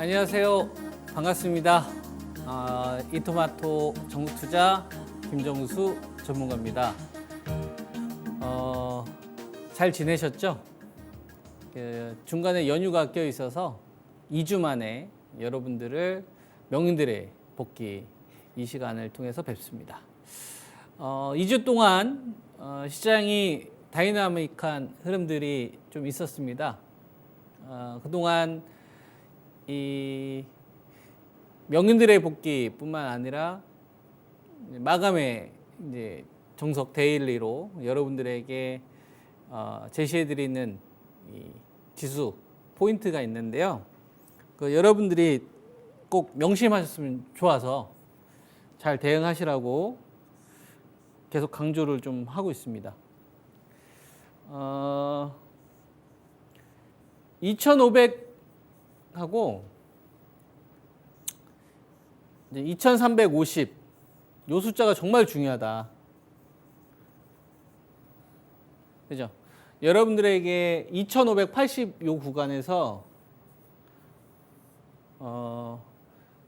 안녕하세요. 반갑습니다. 이토마토 정부투자 김정수 전문가입니다. 잘 지내셨죠? 중간에 연휴가 껴 있어서 2주 만에 여러분들을 명인들의 복귀 이 시간을 통해서 뵙습니다. 2주 동안 시장이 다이나믹한 흐름들이 좀 있었습니다. 그동안 이 명인들의 복귀뿐만 아니라 마감의 이제 정석 데일리로 여러분들에게 제시해드리는 이 지수 포인트가 있는데요. 여러분들이 꼭 명심하셨으면 좋아서 잘 대응하시라고 계속 강조를 좀 하고 있습니다. 2500하고 이제 2350 요 숫자가 정말 중요하다. 그죠? 여러분들에게 2580 요 구간에서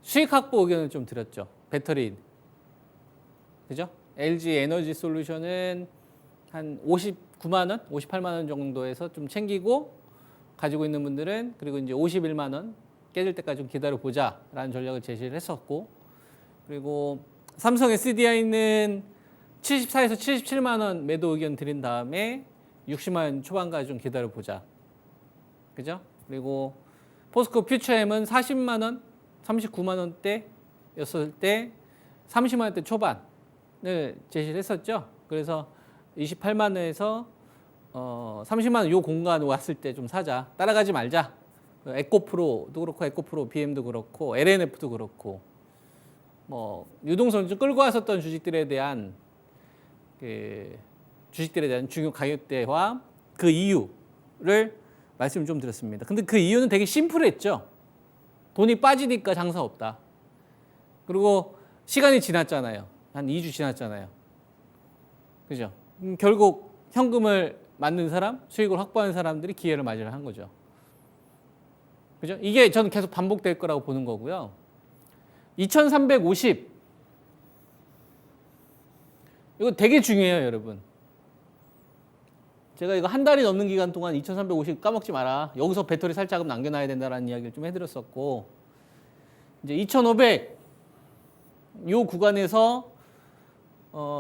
수익 확보 의견을 좀 드렸죠. 배터리. 그죠? LG 에너지 솔루션은 한 59만 원, 58만 원 정도에서 좀 챙기고 가지고 있는 분들은 그리고 이제 51만 원 깨질 때까지 좀 기다려 보자라는 전략을 제시를 했었고, 그리고 삼성 SDI는 74에서 77만 원 매도 의견 드린 다음에 60만 원 초반까지 좀 기다려 보자. 그죠? 그리고 포스코 퓨처엠은 40만 원, 39만 원대였을 때 30만 원대 초반을 제시를 했었죠. 그래서 28만 원에서 30만 원 요 공간 왔을 때 좀 사자. 따라가지 말자. 에코프로도 그렇고 에코프로 BM도 그렇고 LNF도 그렇고 뭐 유동성 좀 끌고 왔었던 주식들에 대한 중요 가격대와 그 이유를 말씀을 좀 드렸습니다. 근데 그 이유는 되게 심플했죠. 돈이 빠지니까 장사 없다. 그리고 시간이 지났잖아요. 한 2주 지났잖아요. 그죠? 결국 현금을 맞는 사람, 수익을 확보하는 사람들이 기회를 맞이를 한 거죠. 그죠? 이게 저는 계속 반복될 거라고 보는 거고요. 2350 이거 되게 중요해요, 여러분. 제가 이거 한 달이 넘는 기간 동안 2350 까먹지 마라. 여기서 배터리 살짝은 남겨놔야 된다라는 이야기를 좀 해드렸었고, 이제 2500 요 구간에서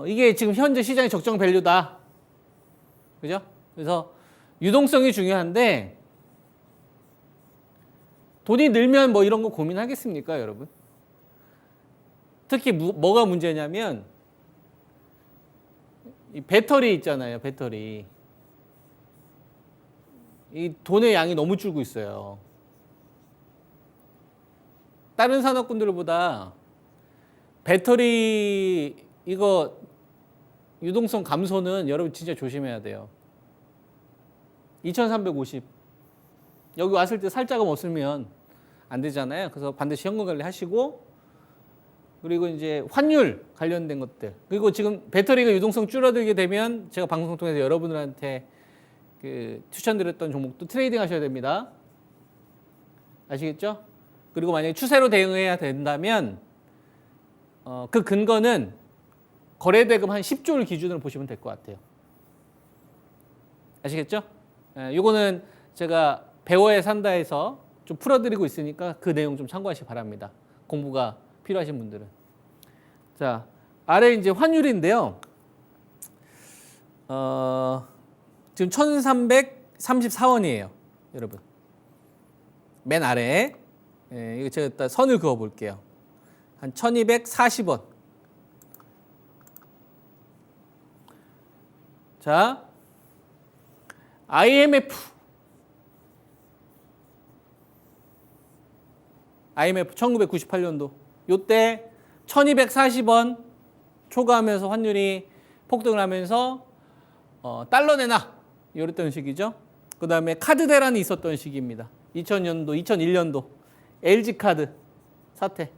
이게 지금 현재 시장의 적정 밸류다. 그죠? 그래서 유동성이 중요한데 돈이 늘면 뭐 이런 거 고민하겠습니까, 여러분? 특히 뭐가 문제냐면 이 배터리 있잖아요, 배터리. 이 돈의 양이 너무 줄고 있어요. 다른 산업군들보다 배터리 이거 유동성 감소는 여러분 진짜 조심해야 돼요. 2350 여기 왔을 때 살짝은 없으면 안 되잖아요. 그래서 반드시 현금 관리 하시고, 그리고 이제 환율 관련된 것들, 그리고 지금 배터리가 유동성 줄어들게 되면 제가 방송 통해서 여러분들한테 추천드렸던 종목도 트레이딩 하셔야 됩니다. 아시겠죠? 그리고 만약에 추세로 대응해야 된다면 그 근거는 거래대금 한 10조를 기준으로 보시면 될 것 같아요. 아시겠죠? 이거는 제가 배워야 산다에서 좀 풀어드리고 있으니까 그 내용 좀 참고하시기 바랍니다. 공부가 필요하신 분들은. 자, 아래 이제 환율인데요. 지금 1334원이에요, 여러분. 맨 아래. 이거 제가 일단 선을 그어 볼게요. 한 1240원. 자, IMF 1998년도 요때 1240원 초과하면서 환율이 폭등을 하면서 달러 내놔 이랬던 시기죠. 그 다음에 카드 대란이 있었던 시기입니다. 2000년도, 2001년도 LG 카드 사태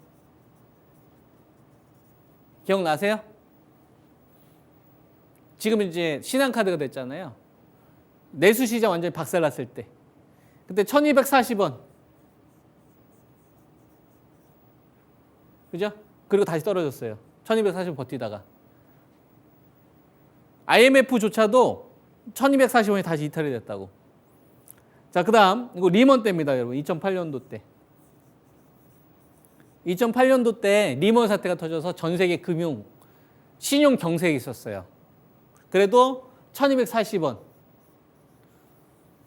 기억나세요? 지금 이제 신한카드가 됐잖아요. 내수시장 완전히 박살났을 때 그때 1240원 그죠? 그리고 다시 떨어졌어요. 1240원 버티다가. IMF조차도 1240원이 다시 이탈이 됐다고. 자, 그 다음 이거 리먼 때입니다, 여러분. 2008년도 때. 2008년도 때 리먼 사태가 터져서 전 세계 금융 신용 경색이 있었어요. 그래도 1240원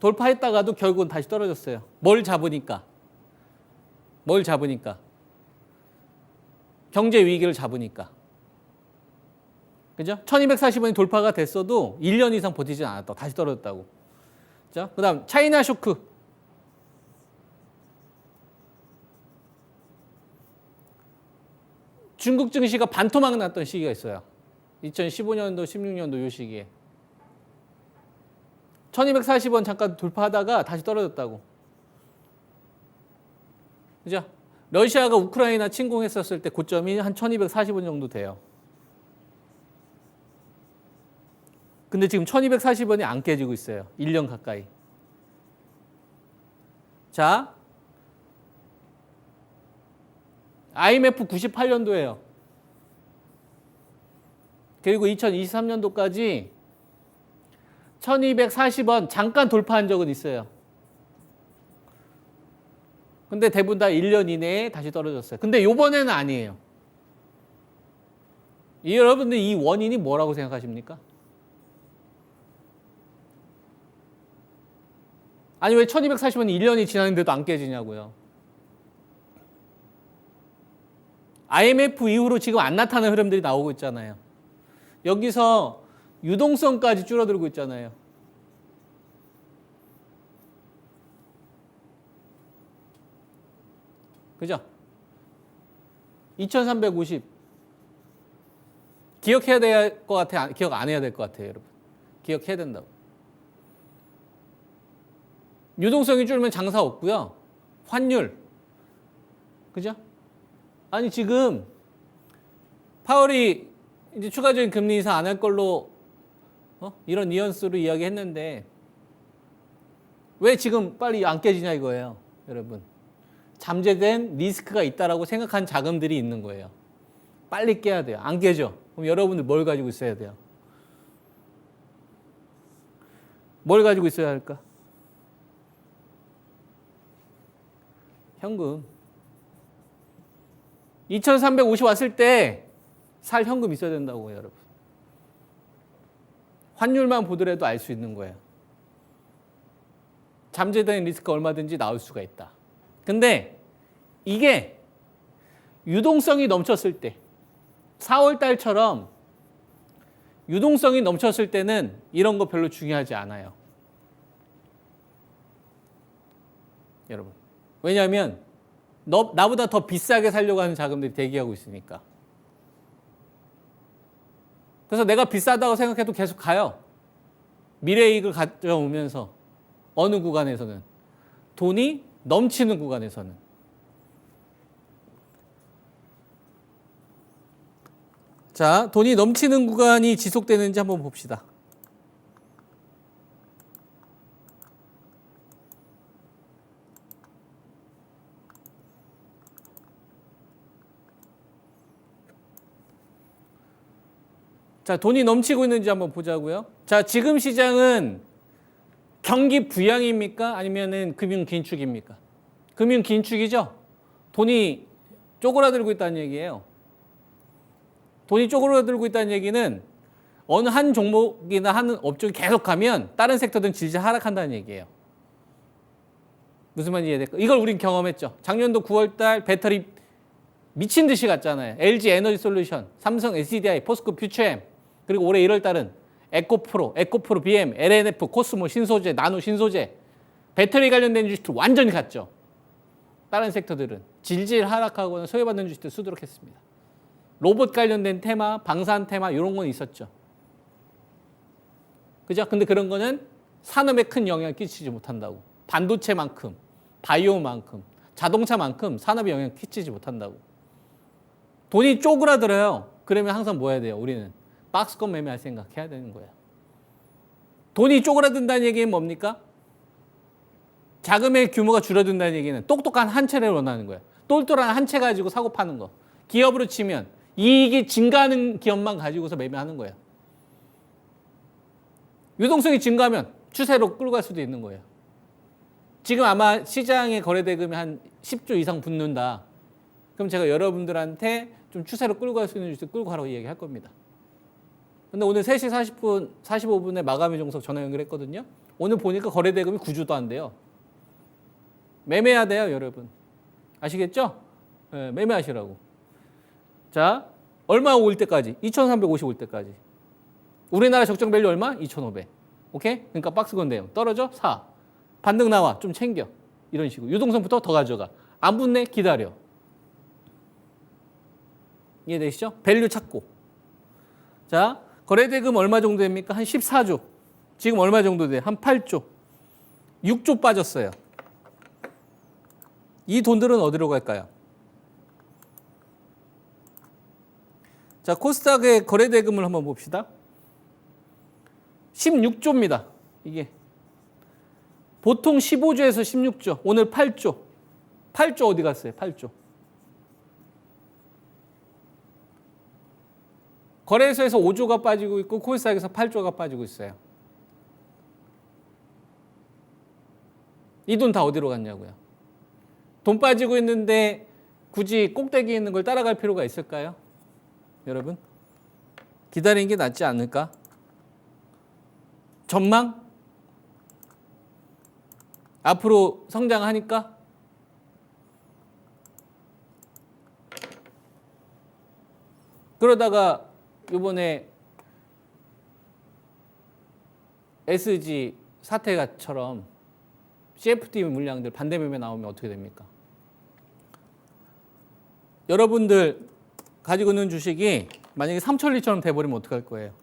돌파했다가도 결국은 다시 떨어졌어요. 뭘 잡으니까? 경제 위기를 잡으니까. 그죠? 1240원이 돌파가 됐어도 1년 이상 버티지 않았다. 다시 떨어졌다고. 자, 그다음 차이나 쇼크. 중국 증시가 반토막 났던 시기가 있어요. 2015년도, 16년도 요 시기에. 1240원 잠깐 돌파하다가 다시 떨어졌다고. 그죠? 러시아가 우크라이나 침공했었을 때 고점이 한 1240원 정도 돼요. 근데 지금 1240원이 안 깨지고 있어요. 1년 가까이. 자, IMF 98년도예요. 그리고 2023년도까지 1240원 잠깐 돌파한 적은 있어요. 근데 대부분 다 1년 이내에 다시 떨어졌어요. 근데 요번에는 아니에요. 여러분들 이 원인이 뭐라고 생각하십니까? 아니 왜 1240원이 1년이 지났는데도 안 깨지냐고요. IMF 이후로 지금 안 나타나는 흐름들이 나오고 있잖아요. 여기서 유동성까지 줄어들고 있잖아요. 그죠? 2350 기억해야 될 것 같아? 기억 안 해야 될 것 같아요, 여러분. 기억해야 된다고. 유동성이 줄면 장사 없고요. 환율. 그죠? 아니 지금 파월이 이제 추가적인 금리 인상 안 할 걸로 이런 뉘앙스로 이야기했는데 왜 지금 빨리 안 깨지냐 이거예요, 여러분. 잠재된 리스크가 있다라고 생각한 자금들이 있는 거예요. 빨리 깨야 돼요. 안 깨져. 그럼 여러분들 뭘 가지고 있어야 돼요? 뭘 가지고 있어야 할까? 현금. 2350 왔을 때 살 현금 있어야 된다고요, 여러분. 환율만 보더라도 알 수 있는 거예요. 잠재된 리스크가 얼마든지 나올 수가 있다. 근데 이게 유동성이 넘쳤을 때 4월 달처럼 유동성이 넘쳤을 때는 이런 거 별로 중요하지 않아요. 여러분. 왜냐하면 나보다 더 비싸게 살려고 하는 자금들이 대기하고 있으니까. 그래서 내가 비싸다고 생각해도 계속 가요. 미래이익을 가져오면서 어느 구간에서는. 돈이 넘치는 구간에서는. 자, 돈이 넘치는 구간이 지속되는지 한번 봅시다. 자, 돈이 넘치고 있는지 한번 보자고요. 자, 지금 시장은 경기 부양입니까? 아니면은 금융 긴축입니까? 금융 긴축이죠? 돈이 쪼그라들고 있다는 얘기예요. 돈이 쪼그라들고 있다는 얘기는 어느 한 종목이나 한 업종이 계속 가면 다른 섹터들은 질질 하락한다는 얘기예요. 무슨 말인지 이해될까? 이걸 우린 경험했죠. 작년도 9월달 배터리 미친 듯이 갔잖아요. LG 에너지 솔루션, 삼성 SDI, 포스코 퓨처엠, 그리고 올해 1월달은 에코프로, BM, LNF, 코스모, 신소재, 나노 신소재, 배터리 관련된 주식들 완전히 갔죠. 다른 섹터들은 질질 하락하거나 소외받는 주식들 수두룩했습니다. 로봇 관련된 테마, 방산 테마 이런 건 있었죠. 그죠? 근데 그런 거는 산업에 큰 영향을 끼치지 못한다고. 반도체만큼, 바이오만큼, 자동차만큼 산업에 영향을 끼치지 못한다고. 돈이 쪼그라들어요. 그러면 항상 뭐 해야 돼요? 우리는 박스권 매매할 생각 해야 되는 거예요. 돈이 쪼그라든다는 얘기는 뭡니까? 자금의 규모가 줄어든다는 얘기는 똑똑한 한 채를 원하는 거예요. 똘똘한 한 채 가지고 사고 파는 거. 기업으로 치면 이익이 증가하는 기업만 가지고서 매매하는 거예요. 유동성이 증가하면 추세로 끌고 갈 수도 있는 거예요. 지금 아마 시장의 거래대금이 한 10조 이상 붙는다. 그럼 제가 여러분들한테 좀 추세로 끌고 갈 수 있는 주식 끌고 가라고 얘기할 겁니다. 근데 오늘 3시 40분, 45분에 마감일 종석 전화 연결했거든요. 오늘 보니까 거래대금이 9조도 안 돼요. 매매해야 돼요, 여러분. 아시겠죠? 네, 매매하시라고. 자, 얼마 올 때까지? 2,350 올 때까지. 우리나라 적정 밸류 얼마? 2,500. 오케이? 그러니까 박스권 내용. 떨어져? 4. 반등 나와. 좀 챙겨. 이런 식으로. 유동성부터 더 가져가. 안 붙네? 기다려. 이해되시죠? 밸류 찾고. 자, 거래대금 얼마 정도 됩니까? 한 14조. 지금 얼마 정도 돼? 한 8조. 6조 빠졌어요. 이 돈들은 어디로 갈까요? 자, 코스닥의 거래대금을 한번 봅시다. 16조입니다. 이게. 보통 15조에서 16조. 오늘 8조. 8조 어디 갔어요? 8조. 거래소에서 5조가 빠지고 있고 코스닥에서 8조가 빠지고 있어요. 이 돈 다 어디로 갔냐고요? 돈 빠지고 있는데 굳이 꼭대기에 있는 걸 따라갈 필요가 있을까요? 여러분? 기다리는 게 낫지 않을까? 전망? 앞으로 성장하니까? 그러다가 이번에 SG 사태가처럼 CFD 물량들 반대 매매 나오면 어떻게 됩니까? 여러분들 가지고 있는 주식이 만약에 삼천리처럼 돼버리면 어떡할 거예요?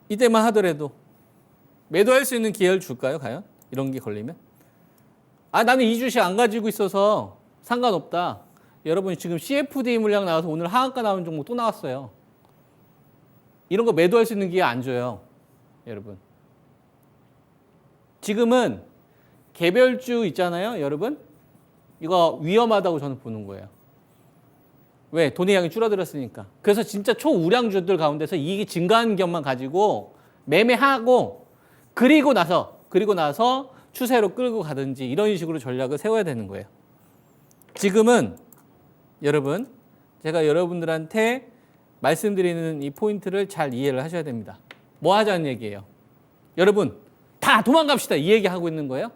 이때만 하더라도 매도할 수 있는 기회를 줄까요? 과연? 이런 게 걸리면? 아, 나는 이 주식 안 가지고 있어서 상관없다. 여러분 지금 CFD 물량 나와서 오늘 하한가 나오는 종목 또 나왔어요. 이런 거 매도할 수 있는 기회 안 줘요. 여러분. 지금은 개별주 있잖아요. 여러분. 이거 위험하다고 저는 보는 거예요. 왜? 돈의 양이 줄어들었으니까. 그래서 진짜 초우량주들 가운데서 이익이 증가한 기업만 가지고 매매하고 그리고 나서 추세로 끌고 가든지 이런 식으로 전략을 세워야 되는 거예요. 지금은 여러분, 제가 여러분들한테 말씀드리는 이 포인트를 잘 이해를 하셔야 됩니다. 뭐 하자는 얘기예요? 여러분, 다 도망갑시다. 이 얘기 하고 있는 거예요?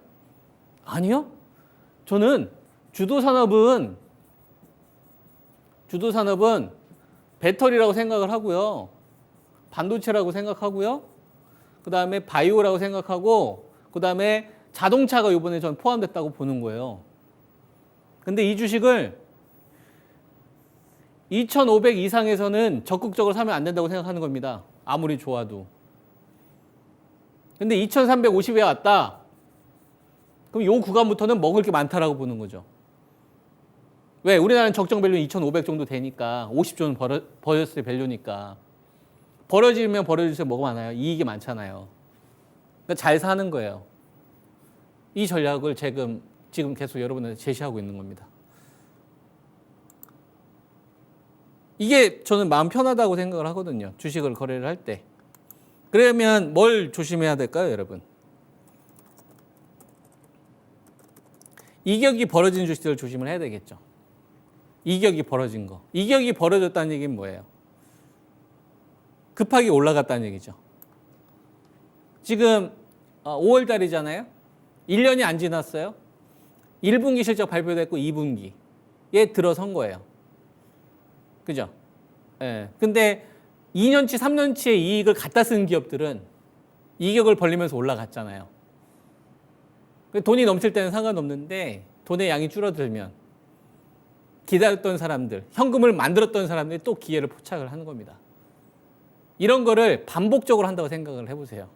아니요. 저는 주도산업은 배터리라고 생각을 하고요. 반도체라고 생각하고요. 그 다음에 바이오라고 생각하고 그 다음에 자동차가 이번에 전 포함됐다고 보는 거예요. 근데 이 주식을 2,500 이상에서는 적극적으로 사면 안 된다고 생각하는 겁니다. 아무리 좋아도. 근데 2,350에 왔다. 그럼 이 구간부터는 먹을 게 많다라고 보는 거죠. 왜? 우리나라는 적정 밸류 2,500 정도 되니까 50조는 버렸을 밸류니까. 벌어지면 벌어질수록 뭐가 많아요? 이익이 많잖아요. 그러니까 잘 사는 거예요. 이 전략을 지금 계속 여러분한테 제시하고 있는 겁니다. 이게 저는 마음 편하다고 생각을 하거든요. 주식을 거래를 할 때. 그러면 뭘 조심해야 될까요, 여러분? 이격이 벌어진 주식들을 조심을 해야 되겠죠. 이격이 벌어진 거. 이격이 벌어졌다는 얘기는 뭐예요? 급하게 올라갔다는 얘기죠. 지금 5월 달이잖아요. 1년이 안 지났어요. 1분기 실적 발표됐고 2분기에 들어선 거예요. 그죠? 예. 근데 2년치, 3년치의 이익을 갖다 쓴 기업들은 이격을 벌리면서 올라갔잖아요. 돈이 넘칠 때는 상관없는데 돈의 양이 줄어들면 기다렸던 사람들, 현금을 만들었던 사람들이 또 기회를 포착을 하는 겁니다. 이런 거를 반복적으로 한다고 생각을 해보세요.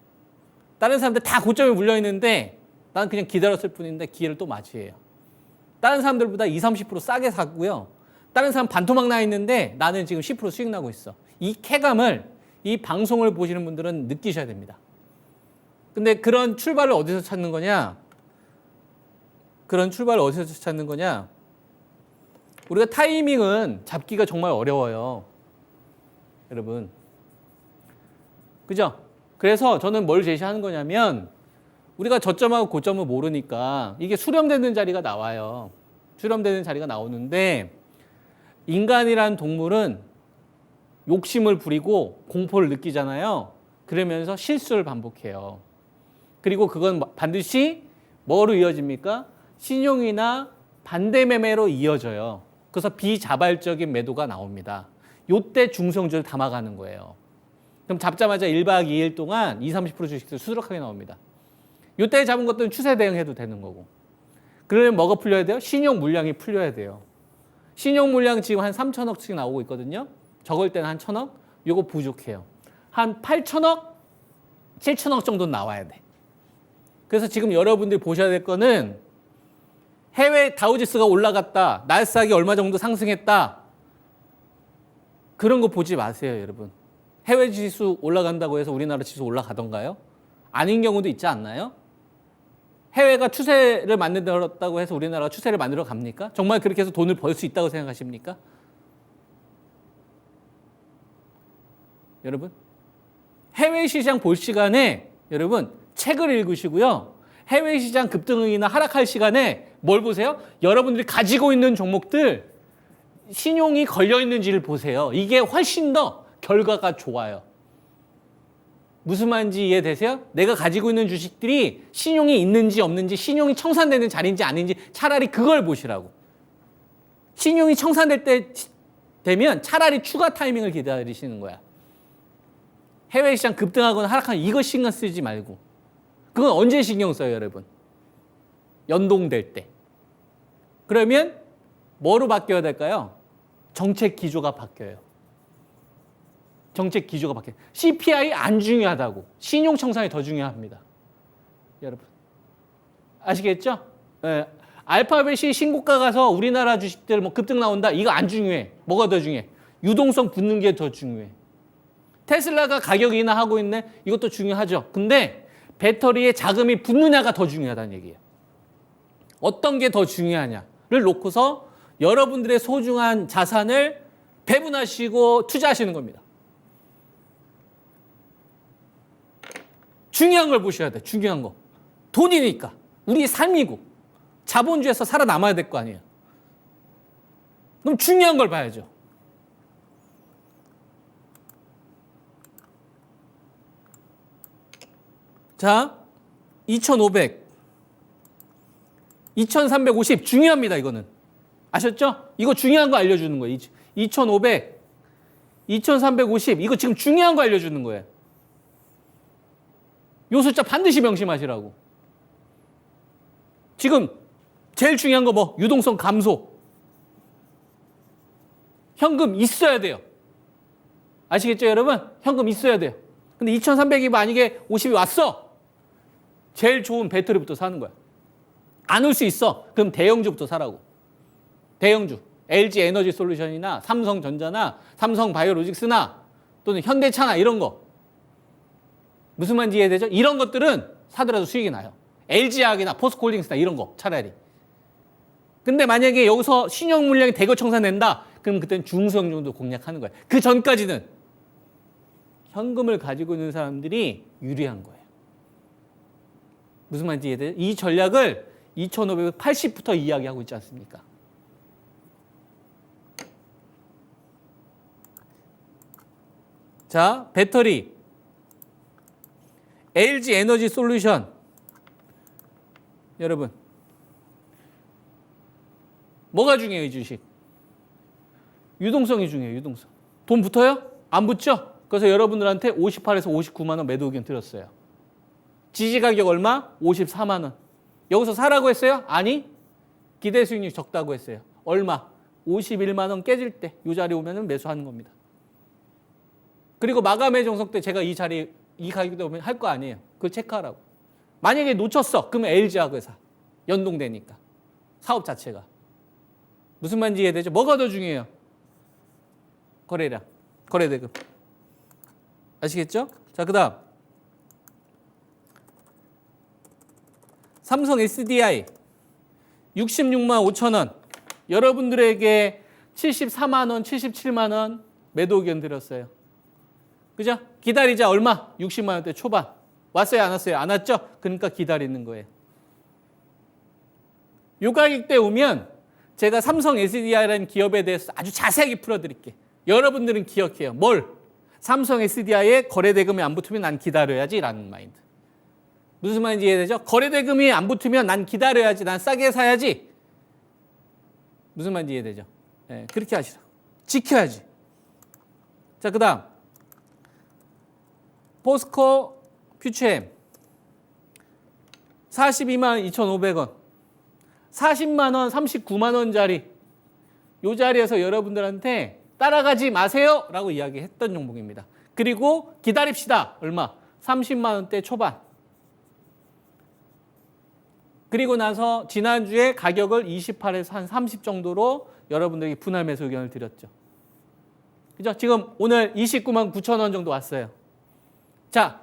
다른 사람들 다 고점에 물려있는데 난 그냥 기다렸을 뿐인데 기회를 또 맞이해요. 다른 사람들보다 20, 30% 싸게 사고요. 다른 사람 반토막 나 있는데 나는 지금 10% 수익 나고 있어. 이 쾌감을 이 방송을 보시는 분들은 느끼셔야 됩니다. 근데 그런 출발을 어디서 찾는 거냐? 그런 출발을 어디서 찾는 거냐? 우리가 타이밍은 잡기가 정말 어려워요. 여러분. 그죠? 그래서 저는 뭘 제시하는 거냐면 우리가 저점하고 고점을 모르니까 이게 수렴되는 자리가 나와요. 수렴되는 자리가 나오는데 인간이란 동물은 욕심을 부리고 공포를 느끼잖아요. 그러면서 실수를 반복해요. 그리고 그건 반드시 뭐로 이어집니까? 신용이나 반대 매매로 이어져요. 그래서 비자발적인 매도가 나옵니다. 요때 중성주를 담아가는 거예요. 그럼 잡자마자 1박 2일 동안 20-30% 주식들 수두룩하게 나옵니다. 요때 잡은 것들은 추세 대응해도 되는 거고. 그러면 뭐가 풀려야 돼요? 신용 물량이 풀려야 돼요. 신용 물량 지금 한 3천억씩 나오고 있거든요. 적을 때는 한 1,000억? 요거 부족해요. 한 8천억? 7천억 정도 나와야 돼. 그래서 지금 여러분들이 보셔야 될 거는 해외 다우지수가 올라갔다. 나스닥이 얼마 정도 상승했다. 그런 거 보지 마세요, 여러분. 해외 지수 올라간다고 해서 우리나라 지수 올라가던가요? 아닌 경우도 있지 않나요? 해외가 추세를 만들었다고 해서 우리나라가 추세를 만들어 갑니까? 정말 그렇게 해서 돈을 벌 수 있다고 생각하십니까? 여러분, 해외 시장 볼 시간에 여러분 책을 읽으시고요. 해외 시장 급등이나 하락할 시간에 뭘 보세요? 여러분들이 가지고 있는 종목들 신용이 걸려 있는지를 보세요. 이게 훨씬 더 결과가 좋아요. 무슨 말인지 이해되세요? 내가 가지고 있는 주식들이 신용이 있는지 없는지, 신용이 청산되는 자리인지 아닌지 차라리 그걸 보시라고. 신용이 청산될 때 되면 차라리 추가 타이밍을 기다리시는 거야. 해외 시장 급등하거나 하락하거나 이거 신경 쓰지 말고. 그건 언제 신경 써요, 여러분? 연동될 때. 그러면 뭐로 바뀌어야 될까요? 정책 기조가 바뀌어요. 정책 기조가 바뀌어요. CPI 안 중요하다고. 신용 청산이 더 중요합니다. 여러분. 아시겠죠? 네. 알파벳이 신고가 가서 우리나라 주식들 뭐 급등 나온다. 이거 안 중요해. 뭐가 더 중요해? 유동성 붙는 게 더 중요해. 테슬라가 가격 인하하고 있네. 이것도 중요하죠. 근데 배터리에 자금이 붙느냐가 더 중요하다는 얘기예요. 어떤 게 더 중요하냐를 놓고서 여러분들의 소중한 자산을 배분하시고 투자하시는 겁니다. 중요한 걸 보셔야 돼. 중요한 거. 돈이니까. 우리 삶이고. 자본주의에서 살아남아야 될 거 아니에요. 그럼 중요한 걸 봐야죠. 자, 2,500, 2,350 중요합니다. 이거는. 아셨죠? 이거 중요한 거 알려주는 거예요. 2,500, 2,350 이거 지금 중요한 거 알려주는 거예요. 요 숫자 반드시 명심하시라고. 지금 제일 중요한 거 뭐? 유동성 감소. 현금 있어야 돼요. 아시겠죠, 여러분? 현금 있어야 돼요. 근데 2,300이 만약에 50이 왔어. 제일 좋은 배터리부터 사는 거야. 안 올 수 있어. 그럼 대형주부터 사라고. 대형주. LG 에너지 솔루션이나 삼성전자나 삼성바이오로직스나 또는 현대차나 이런 거. 무슨 말인지 이해되죠? 이런 것들은 사더라도 수익이 나요. LG화학이나 포스코홀딩스나 이런 거 차라리. 근데 만약에 여기서 신용 물량이 대거 청산된다. 그럼 그때는 중소형 정도 공략하는 거예요. 그 전까지는 현금을 가지고 있는 사람들이 유리한 거예요. 무슨 말인지 이해돼요? 이 전략을 2580부터 이야기하고 있지 않습니까? 자, 배터리. LG 에너지 솔루션. 여러분. 뭐가 중요해요, 이 주식? 유동성이 중요해요, 유동성. 돈 붙어요? 안 붙죠? 그래서 여러분들한테 58에서 59만 원 매도 의견 드렸어요. 지지 가격 얼마? 54만 원. 여기서 사라고 했어요? 아니. 기대 수익률이 적다고 했어요. 얼마? 51만 원 깨질 때 이 자리 오면 매수하는 겁니다. 그리고 마감의 정석 때 제가 이 자리 이 가격대 오면 할 거 아니에요. 그거 체크하라고. 만약에 놓쳤어. 그러면 LG하고 사. 연동되니까. 사업 자체가. 무슨 말인지 이해되죠? 뭐가 더 중요해요? 거래량. 거래대금. 아시겠죠? 자, 그 다음. 삼성 SDI. 66만 5천 원. 여러분들에게 74만 원, 77만 원 매도 의견 드렸어요. 그죠? 기다리자 얼마? 60만 원대 초반. 왔어요, 안 왔어요? 안 왔죠? 그러니까 기다리는 거예요. 요 가격대 오면 제가 삼성 SDI라는 기업에 대해서 아주 자세하게 풀어드릴게요. 여러분들은 기억해요. 뭘? 삼성 SDI에 거래대금이 안 붙으면 난 기다려야지 라는 마인드. 무슨 말인지 이해되죠? 거래대금이 안 붙으면 난 기다려야지, 난 싸게 사야지. 무슨 말인지 이해되죠? 네, 그렇게 하시라. 지켜야지. 자, 그 다음 포스코 퓨처엠 42만 2,500원 40만 원, 39만 원짜리 이 자리에서 여러분들한테 따라가지 마세요 라고 이야기했던 종목입니다. 그리고 기다립시다. 얼마? 30만 원대 초반. 그리고 나서 지난주에 가격을 28에서 한 30 정도로 여러분들에게 분할 매수 의견을 드렸죠. 그죠? 지금 오늘 29만 9천 원 정도 왔어요. 자,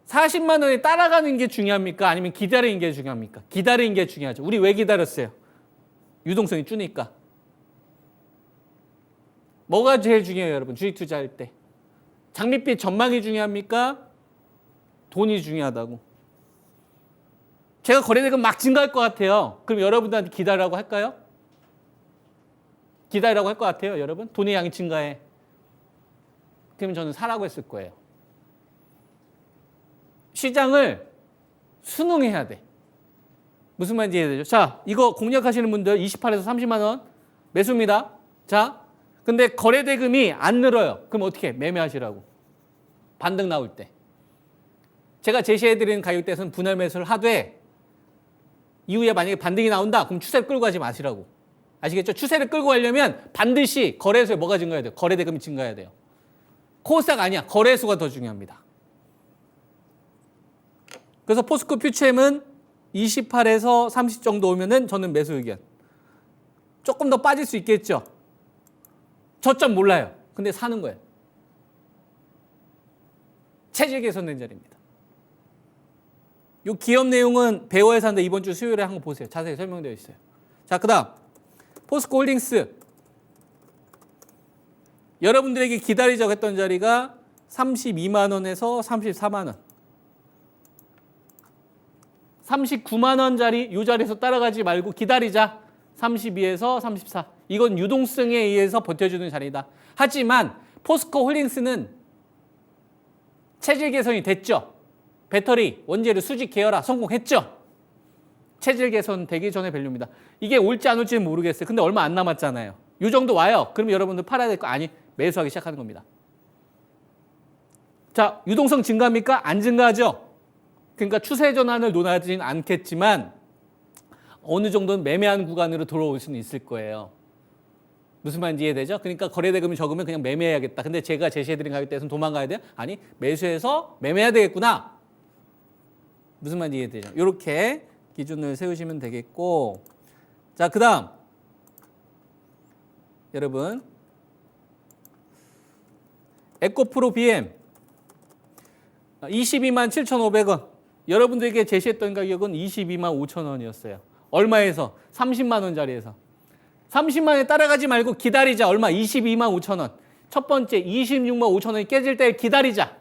40만 원에 따라가는 게 중요합니까? 아니면 기다리는 게 중요합니까? 기다리는 게 중요하죠. 우리 왜 기다렸어요? 유동성이 주니까. 뭐가 제일 중요해요, 여러분? 주식 투자할 때. 장밋빛 전망이 중요합니까? 돈이 중요하다고. 제가 거래대금 막 증가할 것 같아요. 그럼 여러분들한테 기다리라고 할까요? 기다리라고 할 것 같아요, 여러분? 돈의 양이 증가해. 그러면 저는 사라고 했을 거예요. 시장을 순응해야 돼. 무슨 말인지 이해되죠? 자, 이거 공략하시는 분들 28에서 30만 원 매수입니다. 자, 근데 거래대금이 안 늘어요. 그럼 어떻게? 매매하시라고. 반등 나올 때. 제가 제시해드리는 가격대에서는 분할 매수를 하되 이후에 만약에 반등이 나온다. 그럼 추세를 끌고 가지 마시라고. 아시겠죠? 추세를 끌고 가려면 반드시 거래소에 뭐가 증가해야 돼요? 거래대금이 증가해야 돼요. 코스닥 아니야. 거래소가 더 중요합니다. 그래서 포스코 퓨처엠은 28에서 30 정도 오면은 저는 매수 의견. 조금 더 빠질 수 있겠죠. 저점 몰라요. 근데 사는 거예요. 체질 개선된 자리입니다. 이 기업 내용은 배워야 하는데 이번 주 수요일에 한번 보세요. 자세히 설명되어 있어요. 자, 그 다음 포스코 홀딩스. 여러분들에게 기다리자고 했던 자리가 32만 원에서 34만 원. 39만 원짜리 이 자리에서 따라가지 말고 기다리자. 32에서 34. 이건 유동성에 의해서 버텨주는 자리다. 하지만 포스코 홀딩스는 체질 개선이 됐죠. 배터리, 원재료, 수직 계열화 성공했죠. 체질 개선 되기 전에 밸류입니다. 이게 올지 안 올지는 모르겠어요. 근데 얼마 안 남았잖아요. 이 정도 와요. 그럼 여러분들 팔아야 될 거 아니, 매수하기 시작하는 겁니다. 자, 유동성 증가합니까? 안 증가하죠. 그러니까 추세 전환을 논하지는 않겠지만 어느 정도는 매매한 구간으로 들어올 수는 있을 거예요. 무슨 말인지 이해되죠? 그러니까 거래대금이 적으면 그냥 매매해야겠다. 근데 제가 제시해드린 가격대에서는 도망가야 돼요? 아니, 매수해서 매매해야 되겠구나. 무슨 말인지 이해되죠? 이렇게 기준을 세우시면 되겠고, 자, 그 다음 여러분 에코프로 BM 22만 7,500원. 여러분들에게 제시했던 가격은 22만 5천 원이었어요. 얼마에서? 30만 원짜리에서. 30만 원에 따라가지 말고 기다리자. 얼마? 22만 5천 원. 첫 번째 26만 5천 원이 깨질 때 기다리자.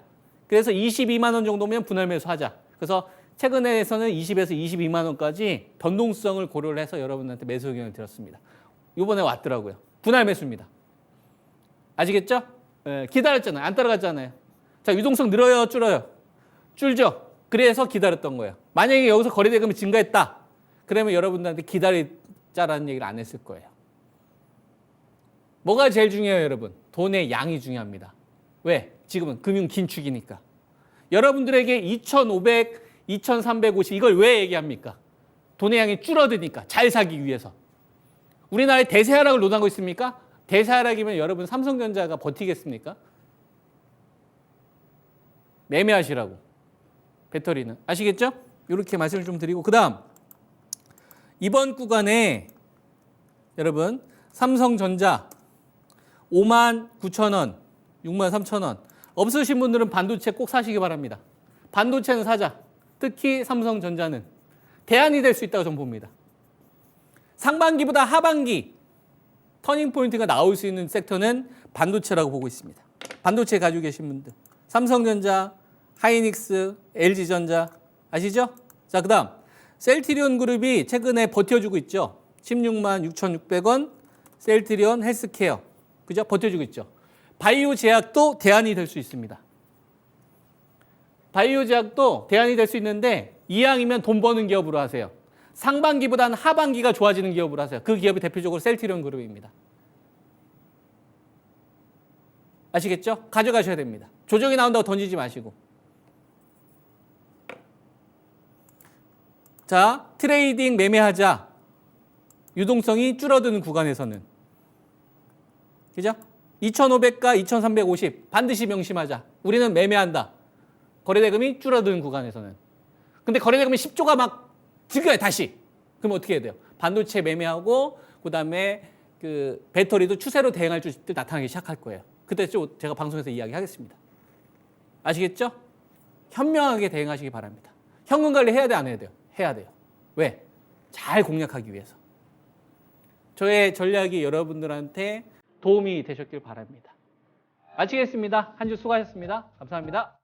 그래서 22만 원 정도면 분할 매수하자. 그래서 최근에서는 20에서 22만 원까지 변동성을 고려를 해서 여러분한테 매수 의견을 드렸습니다. 이번에 왔더라고요. 분할 매수입니다. 아시겠죠? 예, 기다렸잖아요. 안 따라갔잖아요. 자, 유동성 늘어요? 줄어요? 줄죠? 그래서 기다렸던 거예요. 만약에 여기서 거래대금이 증가했다. 그러면 여러분들한테 기다리자라는 얘기를 안 했을 거예요. 뭐가 제일 중요해요, 여러분? 돈의 양이 중요합니다. 왜? 지금은 금융 긴축이니까. 여러분들에게 2,500, 2,350 이걸 왜 얘기합니까? 돈의 양이 줄어드니까. 잘 사기 위해서. 우리나라에 대세 하락을 논하고 있습니까? 대세 하락이면 여러분 삼성전자가 버티겠습니까? 매매하시라고. 배터리는. 아시겠죠? 이렇게 말씀을 좀 드리고, 그 다음 이번 구간에 여러분 삼성전자 5만 9천 원, 6만 3천 원. 없으신 분들은 반도체 꼭 사시기 바랍니다. 반도체는 사자. 특히 삼성전자는 대안이 될 수 있다고 저는 봅니다. 상반기보다 하반기 터닝 포인트가 나올 수 있는 섹터는 반도체라고 보고 있습니다. 반도체 가지고 계신 분들. 삼성전자, 하이닉스, LG전자 아시죠? 자, 그다음 셀트리온 그룹이 최근에 버텨주고 있죠. 16만 6,600원 셀트리온 헬스케어. 그죠? 버텨주고 있죠. 바이오 제약도 대안이 될 수 있습니다. 바이오 제약도 대안이 될 수 있는데 이왕이면 돈 버는 기업으로 하세요. 상반기보다는 하반기가 좋아지는 기업으로 하세요. 그 기업이 대표적으로 셀트리온 그룹입니다. 아시겠죠? 가져가셔야 됩니다. 조정이 나온다고 던지지 마시고. 자, 트레이딩 매매하자. 유동성이 줄어드는 구간에서는. 그죠? 2,500과 2,350 반드시 명심하자. 우리는 매매한다. 거래대금이 줄어드는 구간에서는. 근데 거래대금이 10조가 막 증가해 다시. 그럼 어떻게 해야 돼요? 반도체 매매하고 그다음에 그 배터리도 추세로 대응할 주식들 나타나기 시작할 거예요. 그때 좀 제가 방송에서 이야기하겠습니다. 아시겠죠? 현명하게 대응하시기 바랍니다. 현금 관리 해야 돼, 안 해야 돼요? 해야 돼요. 왜? 잘 공략하기 위해서. 저의 전략이 여러분들한테 도움이 되셨길 바랍니다. 마치겠습니다. 한 주 수고하셨습니다. 감사합니다.